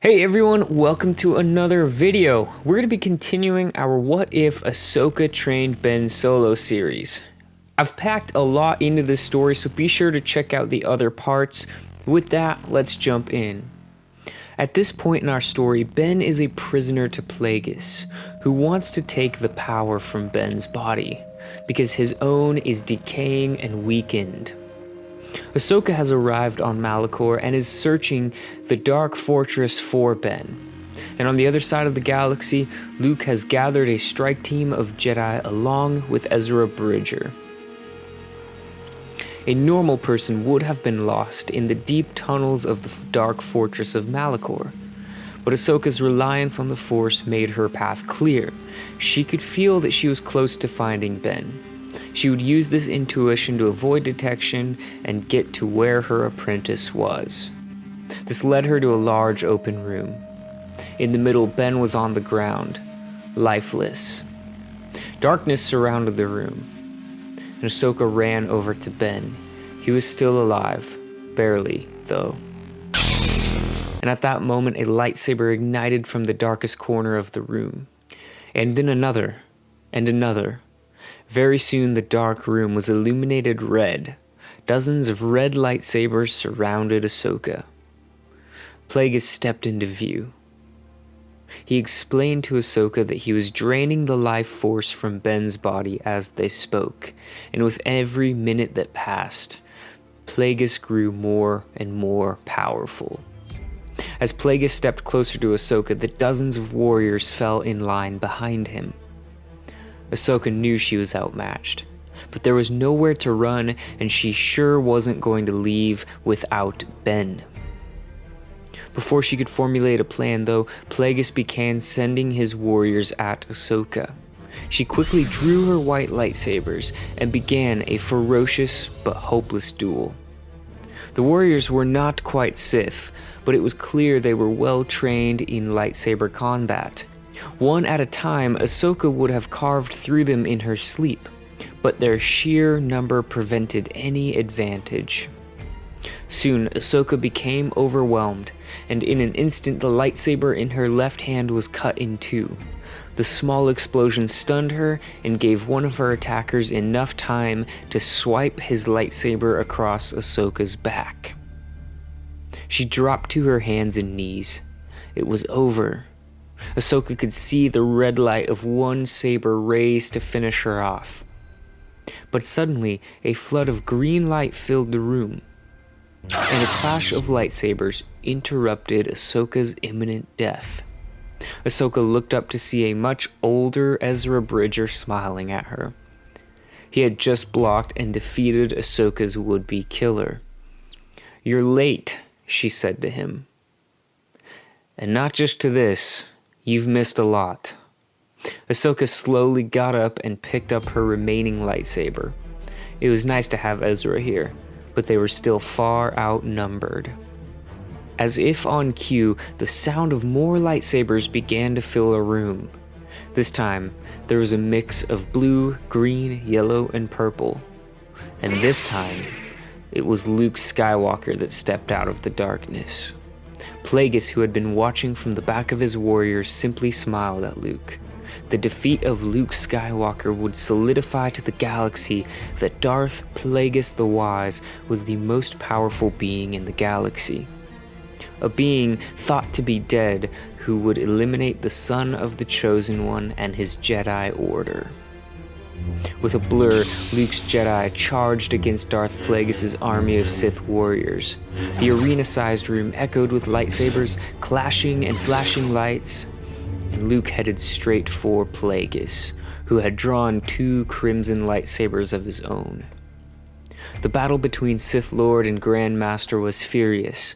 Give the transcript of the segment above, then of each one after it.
Hey everyone, welcome to another video. We're going to be continuing our What If Ahsoka Trained Ben Solo series. I've packed a lot into this story, so be sure to check out the other parts. With that, let's jump in. At this point in our story, Ben is a prisoner to Plagueis, who wants to take the power from Ben's body, because his own is decaying and weakened. Ahsoka has arrived on Malachor and is searching the Dark Fortress for Ben. And on the other side of the galaxy, Luke has gathered a strike team of Jedi along with Ezra Bridger. A normal person would have been lost in the deep tunnels of the Dark Fortress of Malachor, but Ahsoka's reliance on the Force made her path clear. She could feel that she was close to finding Ben. She would use this intuition to avoid detection and get to where her apprentice was. This led her to a large open room. In the middle, Ben was on the ground, lifeless. Darkness surrounded the room, and Ahsoka ran over to Ben. He was still alive, barely, though. And at that moment, a lightsaber ignited from the darkest corner of the room. And then another, and another. Very soon the dark room was illuminated red. Dozens of red lightsabers surrounded Ahsoka. Plagueis stepped into view. He explained to Ahsoka that he was draining the life force from Ben's body as they spoke, and with every minute that passed, Plagueis grew more and more powerful. As Plagueis stepped closer to Ahsoka, the dozens of warriors fell in line behind him. Ahsoka knew she was outmatched, but there was nowhere to run, and she sure wasn't going to leave without Ben. Before she could formulate a plan, though, Plagueis began sending his warriors at Ahsoka. She quickly drew her white lightsabers and began a ferocious but hopeless duel. The warriors were not quite Sith, but it was clear they were well trained in lightsaber combat. One at a time, Ahsoka would have carved through them in her sleep, but their sheer number prevented any advantage. Soon, Ahsoka became overwhelmed, and in an instant the lightsaber in her left hand was cut in two. The small explosion stunned her and gave one of her attackers enough time to swipe his lightsaber across Ahsoka's back. She dropped to her hands and knees. It was over. Ahsoka could see the red light of one saber raised to finish her off. But suddenly, a flood of green light filled the room, and a clash of lightsabers interrupted Ahsoka's imminent death. Ahsoka looked up to see a much older Ezra Bridger smiling at her. He had just blocked and defeated Ahsoka's would-be killer. "You're late," she said to him. "And not just to this. You've missed a lot." Ahsoka slowly got up and picked up her remaining lightsaber. It was nice to have Ezra here, but they were still far outnumbered. As if on cue, the sound of more lightsabers began to fill the room. This time, there was a mix of blue, green, yellow, and purple. And this time, it was Luke Skywalker that stepped out of the darkness. Plagueis, who had been watching from the back of his warriors, simply smiled at Luke. The defeat of Luke Skywalker would solidify to the galaxy that Darth Plagueis the Wise was the most powerful being in the galaxy. A being thought to be dead who would eliminate the son of the Chosen One and his Jedi Order. With a blur, Luke's Jedi charged against Darth Plagueis' army of Sith warriors. The arena-sized room echoed with lightsabers, clashing and flashing lights, and Luke headed straight for Plagueis, who had drawn two crimson lightsabers of his own. The battle between Sith Lord and Grand Master was furious.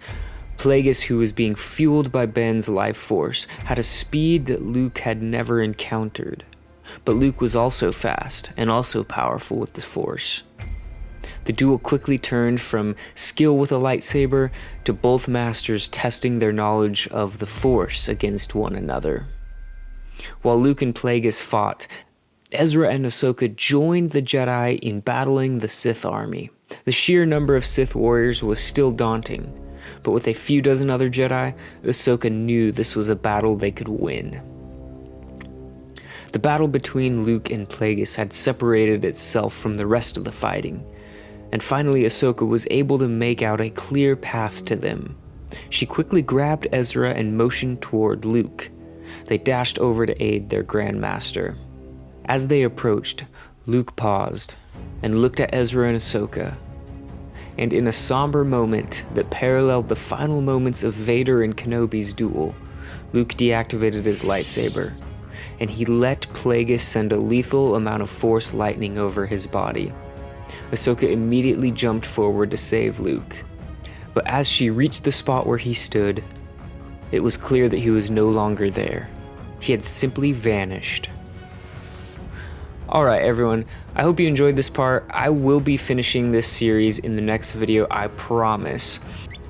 Plagueis, who was being fueled by Ben's life force, had a speed that Luke had never encountered. But Luke was also fast and also powerful with the Force. The duel quickly turned from skill with a lightsaber to both masters testing their knowledge of the Force against one another. While Luke and Plagueis fought, Ezra and Ahsoka joined the Jedi in battling the Sith army. The sheer number of Sith warriors was still daunting, but with a few dozen other Jedi, Ahsoka knew this was a battle they could win. The battle between Luke and Plagueis had separated itself from the rest of the fighting, and finally Ahsoka was able to make out a clear path to them. She quickly grabbed Ezra and motioned toward Luke. They dashed over to aid their Grand Master. As they approached, Luke paused and looked at Ezra and Ahsoka. And in a somber moment that paralleled the final moments of Vader and Kenobi's duel, Luke deactivated his lightsaber, and he let Plagueis send a lethal amount of Force lightning over his body. Ahsoka immediately jumped forward to save Luke, but as she reached the spot where he stood, it was clear that he was no longer there. He had simply vanished. Alright everyone, I hope you enjoyed this part. I will be finishing this series in the next video, I promise.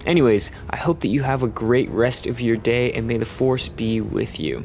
Anyways, I hope that you have a great rest of your day and may the Force be with you.